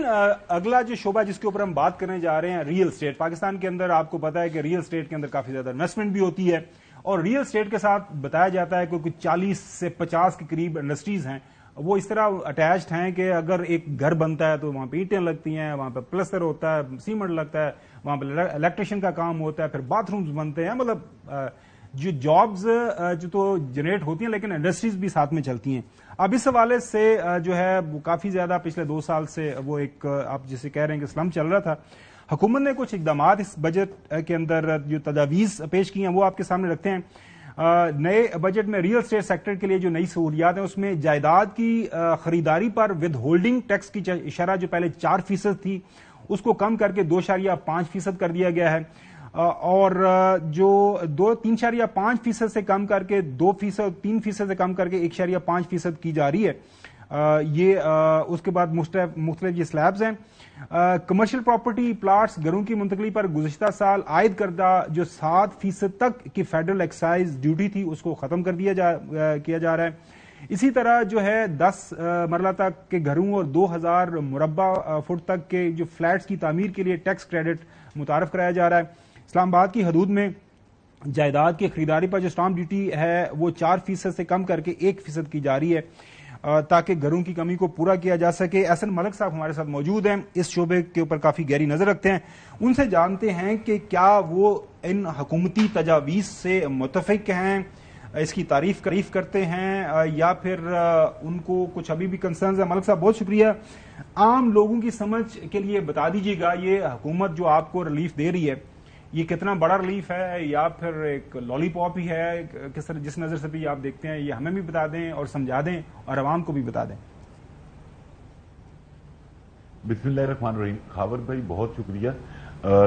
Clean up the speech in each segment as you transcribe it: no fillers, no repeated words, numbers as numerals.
अगला जो शोबा जिसके ऊपर हम बात करने जा रहे हैं, रियल स्टेट। पाकिस्तान के अंदर आपको पता है कि रियल स्टेट के अंदर काफी ज्यादा इन्वेस्टमेंट भी होती है और रियल स्टेट के साथ बताया जाता है कि कुछ 40 से 50 के करीब इंडस्ट्रीज हैं, वो इस तरह अटैच्ड हैं कि अगर एक घर बनता है तो वहां पे ईंटें लगती हैं, वहां पे प्लस्तर होता है, सीमेंट लगता है, वहां पे इलेक्ट्रिशियन का काम होता है, फिर बाथरूम्स बनते हैं। मतलब जो जॉब्स जो तो जनरेट होती हैं लेकिन इंडस्ट्रीज भी साथ में चलती हैं। अब इस हवाले से जो है वो काफी ज्यादा पिछले 2 साल से वो एक आप जिसे कह रहे हैं कि स्लम चल रहा था। हुकूमत ने कुछ इकदाम इस बजट के अंदर जो तजावीज पेश की हैं वो आपके सामने रखते हैं। नए बजट में रियल स्टेट सेक्टर के लिए जो नई सहूलियात हैं उसमें जायदाद की खरीदारी पर विद होल्डिंग टैक्स की शरह जो पहले 4% थी उसको कम करके 2.5% कर दिया गया है और जो 3.5% से कम करके 2%, 3% से कम करके 1.5% की जा रही है। ये उसके बाद मुख्तलिफ ये स्लैब्स हैं। कमर्शियल प्रॉपर्टी प्लाट्स घरों की मुंतकली पर गुज़िश्ता साल आयद करदा जो 7% तक की फेडरल एक्साइज ड्यूटी थी उसको खत्म कर किया जा रहा है। इसी तरह जो है 10 मरला तक के घरों और 2000 मुरब्बा फुट तक के जो फ्लैट्स की तामीर के लिए टैक्स क्रेडिट मुतारफ कराया जा रहा है। इस्लामाबाद की हदूद में जायदाद की खरीदारी पर जो स्टाम्प ड्यूटी है वो 4% से कम करके 1% की जा रही है ताकि घरों की कमी को पूरा किया जा सके। एहसन मलिक साहब हमारे साथ मौजूद हैं, इस शोबे के ऊपर काफी गहरी नजर रखते हैं। उनसे जानते हैं कि क्या वो इन हुकूमती तजावीज से मुतफिक हैं, इसकी तारीफ करते हैं या फिर उनको कुछ अभी भी कंसर्न्स है। मलिक साहब बहुत शुक्रिया। आम लोगों की समझ के लिए बता दीजिएगा ये हुकूमत जो आपको रिलीफ दे रही है ये कितना बड़ा रिलीफ है या फिर एक लॉलीपॉप ही है, किस तरह जिस नजर से भी आप देखते हैं ये हमें भी बता दें और समझा दें और आवाम को भी बता दें। बिस्मिल्लाहिर्रहमानिर्रहीम। खावर भाई बहुत शुक्रिया।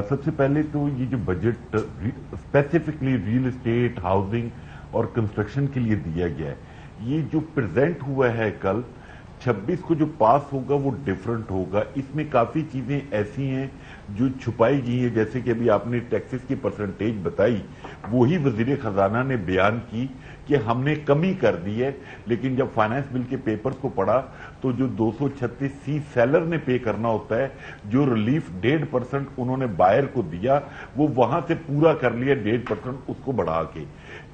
सबसे पहले तो ये जो budget specifically real estate, housing और कंस्ट्रक्शन के लिए दिया गया है, ये जो प्रेजेंट हुआ है कल 26 को जो पास होगा वो डिफरेंट होगा। इसमें काफी चीजें ऐसी हैं जो छुपाई गई हैं, जैसे कि अभी आपने टैक्सेस की परसेंटेज बताई, वही वजीर खजाना ने बयान की कि हमने कमी कर दी है, लेकिन जब फाइनेंस बिल के पेपर्स को पढ़ा तो जो 236C सेलर ने पे करना होता है, जो रिलीफ 1.5% उन्होंने बायर को दिया वो वहां से पूरा कर लिया 1.5% उसको बढ़ा के।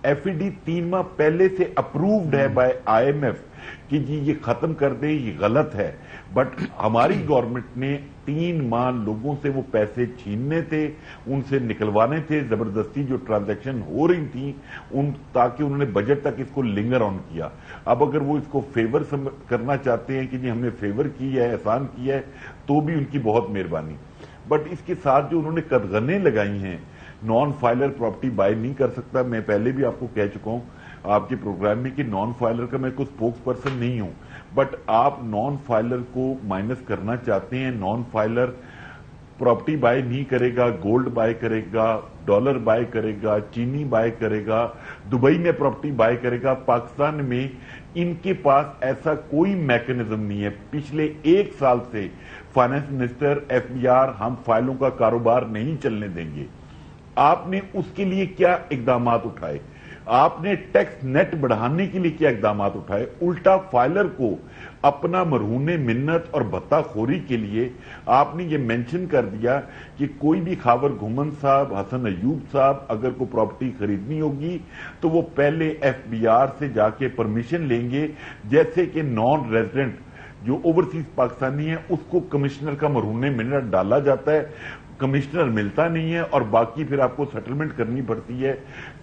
एफईडी 3 माह पहले से अप्रूव्ड है बाय IMF कि जी ये खत्म कर दे, ये गलत है, बट हमारी गवर्नमेंट ने 3 माह लोगों से वो पैसे छीनने थे, उनसे निकलवाने थे, जबरदस्ती जो ट्रांजैक्शन हो रही थी ताकि उन्होंने बजट तक इसको लिंगर ऑन किया। अब अगर वो इसको फेवर करना चाहते हैं कि जी हमने फेवर किया है, एहसान किया है, तो भी उनकी बहुत मेहरबानी। बट इसके साथ जो उन्होंने कदगने लगाई हैं, नॉन फाइलर प्रॉपर्टी बाय नहीं कर सकता। मैं पहले भी आपको कह चुका हूं आपके प्रोग्राम में कि नॉन फाइलर का मैं कोई स्पोक्स पर्सन नहीं हूं, बट आप नॉन फाइलर को माइनस करना चाहते हैं। नॉन फाइलर प्रॉपर्टी बाय नहीं करेगा, गोल्ड बाय करेगा, डॉलर बाय करेगा, चीनी बाय करेगा, दुबई में प्रॉपर्टी बाय करेगा। पाकिस्तान में इनके पास ऐसा कोई मैकेनिज्म नहीं है। पिछले 1 साल से फाइनेंस मिनिस्टर FBR हम फाइलों का कारोबार नहीं चलने देंगे। आपने उसके लिए क्या इकदाम उठाए? आपने टैक्स नेट बढ़ाने के लिए क्या इकदाम उठाए? उल्टा फाइलर को अपना मरहूने मिन्नत और भत्ताखोरी के लिए आपने ये मेंशन कर दिया कि कोई भी खावर घुमन साहब, हसन अयूब साहब अगर को प्रॉपर्टी खरीदनी होगी तो वो पहले FBR से जाके परमिशन लेंगे, जैसे कि नॉन रेजिडेंट जो ओवरसीज पाकिस्तानी है उसको कमिश्नर का मरहूने मिन्नत डाला जाता है, कमिश्नर मिलता नहीं है और बाकी फिर आपको सेटलमेंट करनी पड़ती है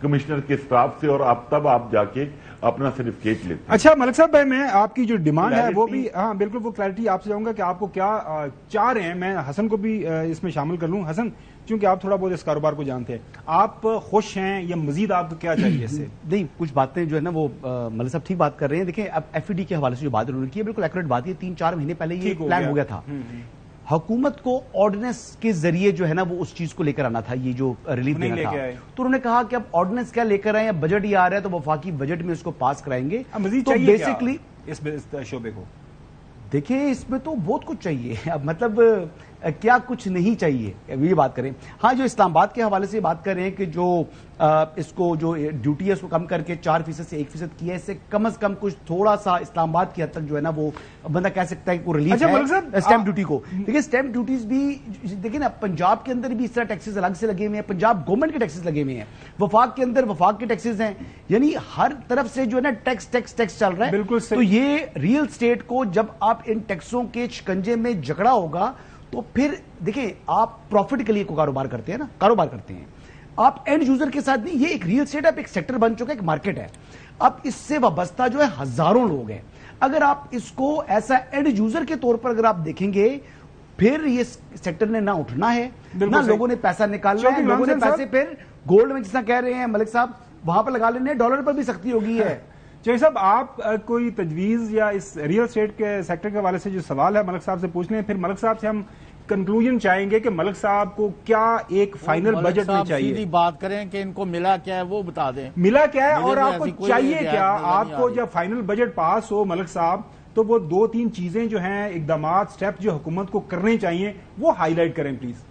कमिश्नर के स्टाफ से और तब आप जाके अपना सर्टिफिकेट लेते हैं। अच्छा मलिक साहब भाई, मैं आपकी जो डिमांड है वो भी हाँ बिल्कुल वो क्लैरिटी आपसे चाहूंगा कि आपको क्या चाह रहे हैं। मैं हसन को भी इसमें शामिल कर लूं। हसन, क्योंकि आप थोड़ा बहुत इस कारोबार को जानते हैं, आप खुश हैं या मजीद आपको क्या चाहिए इससे? नहीं, कुछ बातें जो है ना वो मलिक साहब ठीक बात कर रहे हैं। देखिए अब FED के हवाले से जो बात उन्होंने की है बिल्कुल एक्यूरेट बात है। 3-4 महीने पहले ये प्लान हो गया था। हुकूमत को ऑर्डिनेंस के जरिए जो है ना वो उस चीज को लेकर आना था, ये जो रिलीफ देना था। तो उन्होंने कहा कि अब ऑर्डिनेंस क्या लेकर आए, बजट ही आ रहा है तो वफाकी बजट में उसको पास कराएंगे। तो बेसिकली इस शोबे को देखिए इसमें तो बहुत कुछ चाहिए। अब मतलब کیا کچھ نہیں چاہیے یہ بات کریں. ہاں جو اسلام آباد کے حوالے سے بات کر رہے ہیں کہ جو اس کو جو ڈیوٹی ہے اس کو کم کر کے 4% سے 1% کیا ہے, اس سے کم از کم کچھ تھوڑا سا اسلام آباد کی حد تک جو ہے نا وہ بندہ کہہ سکتا ہے کہ ریلیف ہے اسٹیمپ ڈیوٹی کو. دیکھیں اسٹیمپ ڈیوٹیز بھی دیکھیں نا پنجاب کے اندر بھی اس طرح ٹیکسز الگ سے لگے ہوئے ہیں, پنجاب گورنمنٹ کے ٹیکسز لگے ہوئے ہیں, وفاق کے اندر وفاق کے ٹیکسز ہیں, یعنی ہر طرف سے جو ہے نا ٹیکس چل رہا ہے. بالکل تو یہ ریئل اسٹیٹ کو جب آپ ان ٹیکسوں کے شکنجے میں جکڑا ہوگا تو پھر دیکھیں آپ پروفٹ کے لیے کو کاروبار کرتے ہیں نا, کاروبار کرتے ہیں آپ اینڈ یوزر کے ساتھ نہیں. یہ ایک ریئل اسٹیٹ ایک سیکٹر بن چکا ہے, ایک مارکیٹ ہے. اب اس سے وابستہ جو ہے ہزاروں لوگ ہیں. اگر آپ اس کو ایسا اینڈ یوزر کے طور پر اگر آپ دیکھیں گے پھر یہ سیکٹر نے نہ اٹھنا ہے نہ لوگوں نے پیسہ نکالنا ہے. لوگوں نے پیسے پھر گولڈ میں جس طرح کہہ رہے ہیں ملک صاحب وہاں پر لگا لینے, ڈالر پر بھی سختی ہوگی ہے. چودھری صاحب آپ کوئی تجویز یا اس ریئل اسٹیٹ کے سیکٹر کے حوالے سے جو سوال ہے ملک صاحب سے پوچھ لیں, پھر ملک صاحب سے ہم کنکلوژن چاہیں گے کہ ملک صاحب کو کیا ایک فائنل بجٹ میں چاہیے. سیدھی بات کریں کہ ان کو ملا کیا ہے وہ بتا دیں, ملا کیا ہے اور آپ کو چاہیے کیا. آپ کو جب فائنل بجٹ پاس ہو ملک صاحب تو وہ 2-3 چیزیں جو ہیں اقدامات سٹیپ جو حکومت کو کرنے چاہیے وہ ہائی لائٹ کریں پلیز.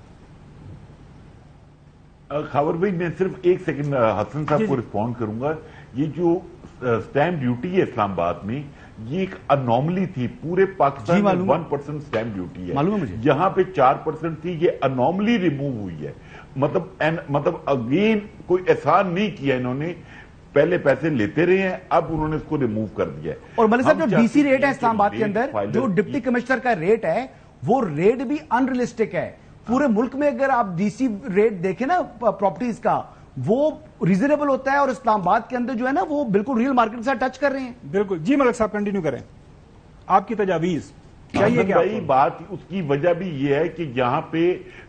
خاور بھائی میں صرف ایک سیکنڈ حسن صاحب کو رسپونڈ کروں گا. یہ جو سٹیمپ ڈیوٹی ہے اسلام آباد میں یہ ایک انوملی تھی, پورے پاکستان میں 1% سٹیمپ ڈیوٹی ہے, یہاں پہ 4% تھی. یہ انوملی ریموو ہوئی ہے, مطلب اگین کوئی احسان نہیں کیا انہوں نے, پہلے پیسے لیتے رہے ہیں اب انہوں نے اس کو ریموو کر دیا ہے. اور ملک صاحب جو ڈی سی ریٹ ہے اسلام آباد کے اندر جو ڈپٹی کمشنر کا ریٹ ہے وہ ریٹ بھی ان ریئلسٹک ہے. پورے ملک میں اگر آپ ڈی سی ریٹ دیکھیں نا پراپرٹیز کا وہ ریزنیبل ہوتا ہے, اور اسلام آباد کے اندر جو ہے نا وہ بالکل ریل مارکیٹ کے ساتھ ٹچ کر رہے ہیں. بالکل جی ملک صاحب کنٹینیو کریں, آپ کی تجاویز چاہیے کیا. بات اس کی وجہ بھی یہ ہے کہ یہاں پہ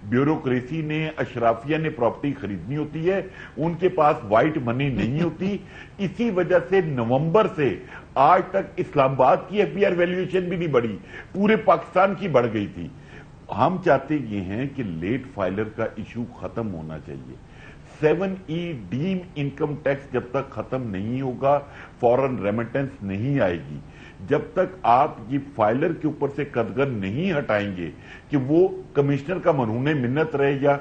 بیوروکریسی نے اشرافیہ نے پراپرٹی خریدنی ہوتی ہے, ان کے پاس وائٹ منی نہیں ہوتی. اسی وجہ سے نومبر سے آج تک اسلام آباد کی ایف بی آر ویلیویشن بھی نہیں بڑھی, پورے پاکستان کی بڑھ گئی تھی. ہم چاہتے یہ ہیں کہ لیٹ فائلر کا ایشو ختم ہونا چاہیے. 7E ڈیم انکم ٹیکس جب تک ختم نہیں ہوگا فورن ریمیٹنس نہیں آئے گی. جب تک آپ یہ فائلر کے اوپر سے قدغن نہیں ہٹائیں گے کہ وہ کمشنر کا مرہون منت رہے یا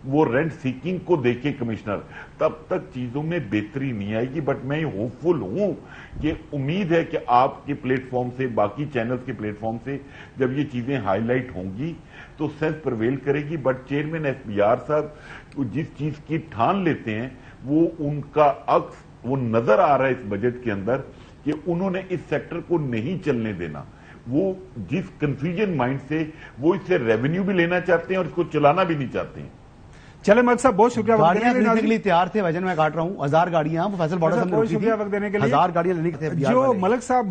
وہ رینٹ سیکنگ کو دیکھے کمشنر, تب تک چیزوں میں بہتری نہیں آئے گی. بٹ میں ہوپ فل ہوں کہ امید ہے کہ آپ کے پلیٹ فارم سے باقی چینلز کے پلیٹ فارم سے جب یہ چیزیں ہائی لائٹ ہوں گی تو سینس پرویل کرے گی. But chairman F B R صاحب جس چیز کی ٹھان لیتے ہیں وہ ان کا عکس وہ نظر آ رہا ہے اس بجٹ کے اندر کہ انہوں نے اس سیکٹر کو نہیں چلنے دینا. وہ جس کنفیوژن مائنڈ سے وہ اس سے ریونیو بھی لینا چاہتے ہیں اور اس کو چلانا بھی نہیں چاہتے ہیں. چلے ملک صاحب بہت شکریہ. گاڑیاں لینے کے لیے تیار تھے, وجن میں کاٹ رہا ہوں 1000 گاڑیاں فیصل بارڈر سے بہت شکریہ وقت دینے کے لیے. 1000 گاڑیاں لینے کے تھے جو ملک صاحب